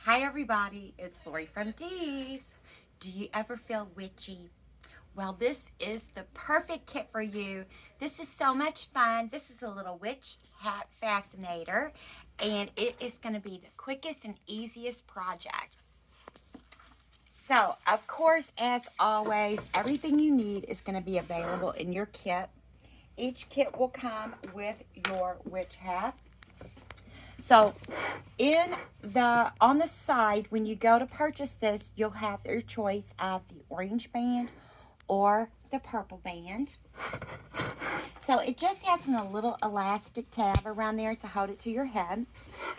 Hi everybody, it's Lori from Dee's. Do you ever feel witchy? Well, this is the perfect kit for you. This is so much fun. This is a little witch hat fascinator, and it is going to be the quickest and easiest project. So, of course, as always, everything you need is going to be available in your kit. Each kit will come with your witch hat. So on the side, when you go to purchase this, you'll have your choice of the orange band or the purple band. So it just has a little elastic tab around there to hold it to your head.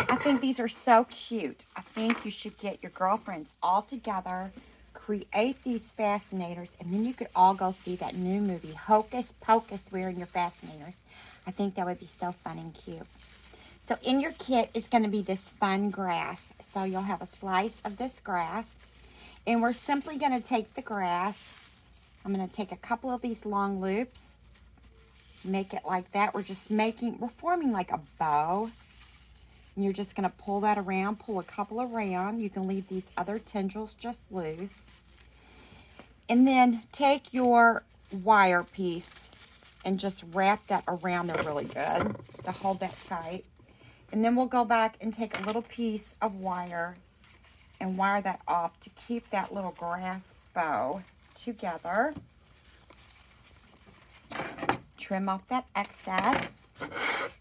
I think these are so cute. I think you should get your girlfriends all together, create these fascinators, and then you could all go see that new movie, Hocus Pocus, wearing your fascinators. I think that would be so fun and cute. So in your kit is going to be this fun grass. So you'll have a slice of this grass. And we're simply going to take the grass. I'm going to take a couple of these long loops. Make it like that. We're forming like a bow. And you're just going to pull that around, pull a couple around. You can leave these other tendrils just loose. And then take your wire piece and just wrap that around there really good to hold that tight. And then we'll go back and take a little piece of wire and wire that off to keep that little grass bow together. Trim off that excess.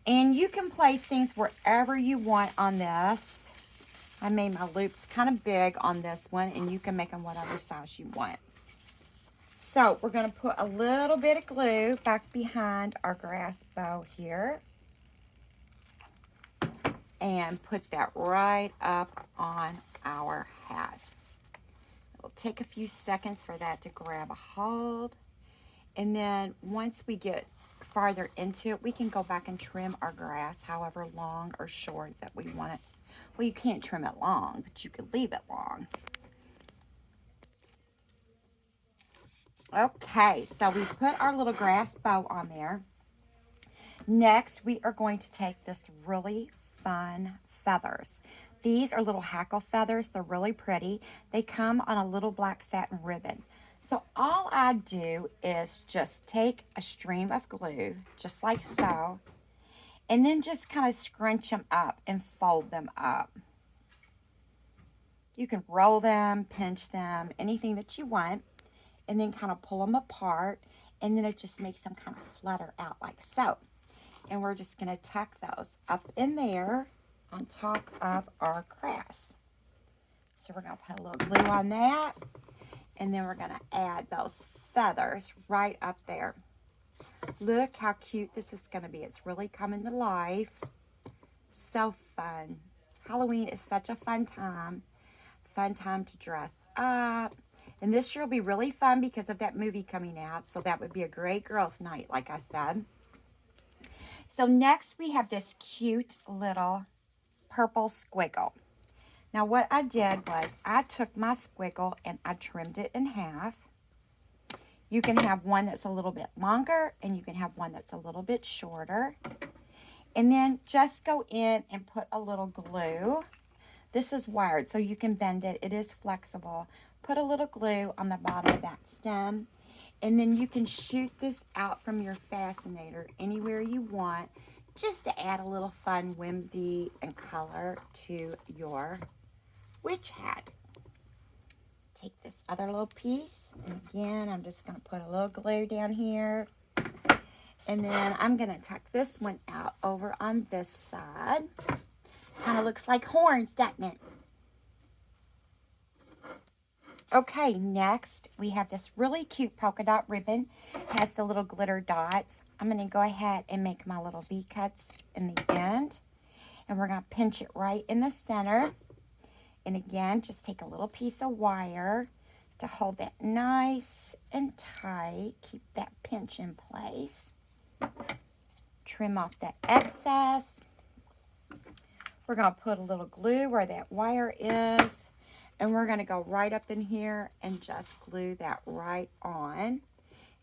And you can place things wherever you want on this. I made my loops kind of big on this one, and you can make them whatever size you want. So we're going to put a little bit of glue back behind our grass bow here. And put that right up on our hat. It'll take a few seconds for that to grab a hold. And then once we get farther into it, we can go back and trim our grass however long or short that we want it. Well, you can't trim it long, but you could leave it long. Okay, so we put our little grass bow on there. Next, we are going to take this really fun feathers. These are little hackle feathers. They're really pretty. They come on a little black satin ribbon. So all I do is just take a stream of glue, just like so, and then just kind of scrunch them up and fold them up. You can roll them, pinch them, anything that you want, and then kind of pull them apart, and then it just makes them kind of flutter out like so. And we're just going to tuck those up in there on top of our grass. So we're going to put a little glue on that. And then we're going to add those feathers right up there. Look how cute this is going to be. It's really coming to life. So fun. Halloween is such a fun time. Fun time to dress up. And this year will be really fun because of that movie coming out. So that would be a great girls' night, like I said. So next we have this cute little purple squiggle. Now what I did was I took my squiggle and I trimmed it in half. You can have one that's a little bit longer and you can have one that's a little bit shorter. And then just go in and put a little glue. This is wired so you can bend it. It is flexible. Put a little glue on the bottom of that stem. And then you can shoot this out from your fascinator anywhere you want, just to add a little fun whimsy and color to your witch hat. Take this other little piece, and again, I'm just going to put a little glue down here. And then I'm going to tuck this one out over on this side. Kind of looks like horns, doesn't it? Okay, next we have this really cute polka dot ribbon. It has the little glitter dots. I'm going to go ahead and make my little V-cuts in the end. And we're going to pinch it right in the center. And again, just take a little piece of wire to hold that nice and tight. Keep that pinch in place. Trim off that excess. We're going to put a little glue where that wire is. And we're going to go right up in here and just glue that right on.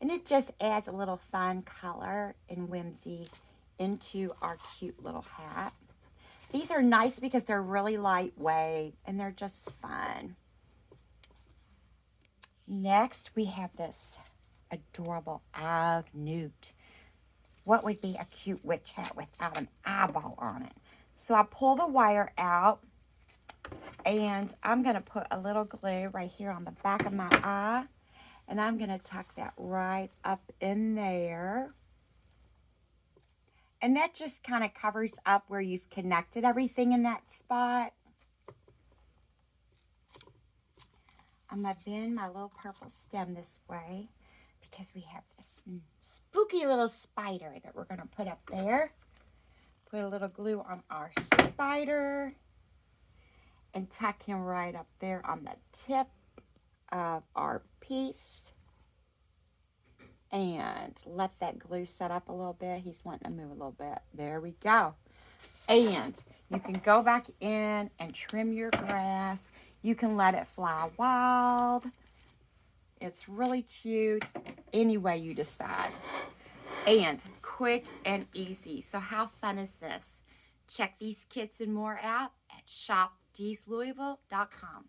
And it just adds a little fun color and whimsy into our cute little hat. These are nice because they're really lightweight and they're just fun. Next, we have this adorable Ave Newt. What would be a cute witch hat without an eyeball on it? So I pull the wire out, and I'm going to put a little glue right here on the back of my eye, and I'm going to tuck that right up in there. And that just kind of covers up where you've connected everything in that spot. I'm going to bend my little purple stem this way because we have this spooky little spider that we're going to put up there. Put a little glue on our spider and tuck him right up there on the tip of our piece. And let that glue set up a little bit. He's wanting to move a little bit. There we go. And you can go back in and trim your grass. You can let it fly wild. It's really cute any way you decide. And quick and easy. So how fun is this? Check these kits and more out at shopdeeslouisville.com.